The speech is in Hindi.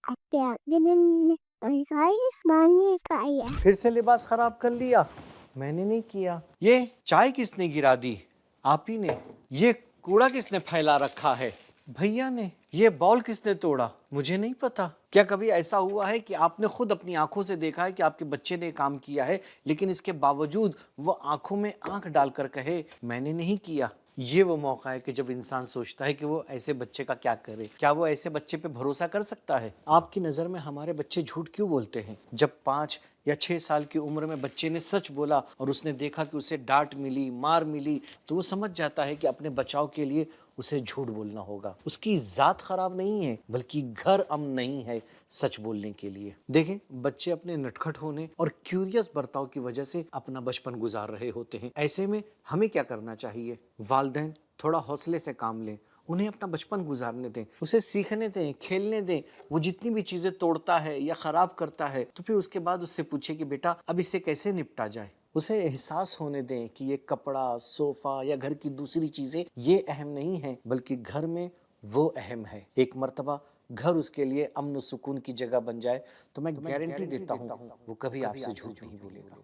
Hati-hati din guys, manis kaya. फिर से लिबास खराब कर लिया। मैंने नहीं किया। ये चाय किसने गिरा दी? आप ही ने। ये कूड़ा किसने फैला रखा है? भैया ने। ये बॉल किसने तोड़ा? मुझे नहीं पता। क्या कभी ऐसा हुआ है कि आपने खुद अपनी आंखों से देखा है कि आपके बच्चे ने काम किया है, लेकिन इसके बावजूद वो आंखों में आंख डालकर कहे मैंने नहीं किया? ये वो मौका है कि जब इंसान सोचता है कि वो ऐसे बच्चे का क्या करे। क्या वो ऐसे बच्चे पे भरोसा कर सकता है? आपकी नज़र में हमारे बच्चे झूठ क्यों बोलते हैं? जब 5 या 6 साल की उम्र में बच्चे ने सच बोला और उसने देखा कि उसे डांट मिली, मार मिली, तो वो समझ जाता है कि अपने बचाव के लिए उसे झूठ बोलना होगा। उसकी जात खराब नहीं है, बल्कि घर अमन नहीं है सच बोलने के लिए। देखें, बच्चे अपने नटखट होने और क्यूरियस बर्ताव की वजह से अपना बचपन गुजार रहे होते हैं। ऐसे में हमें क्या करना चाहिए? वालिदैन थोड़ा हौसले से काम लें, उन्हें अपना बचपन गुजारने दें, उसे सीखने दें, खेलने दें। वो जितनी भी चीजें तोड़ता है या खराब करता है, तो फिर उसके बाद उससे पूछे कि बेटा अब इससे कैसे निपटा जाए। उसे एहसास होने दें कि ये कपड़ा, सोफा या घर की दूसरी चीजें ये अहम नहीं है, बल्कि घर में वो अहम है। एक मर्तबा घर उसके लिए अमन सुकून की जगह बन जाए, तो मैं गारंटी देता हूँ वो कभी आपसे झूठ नहीं बोलेगा।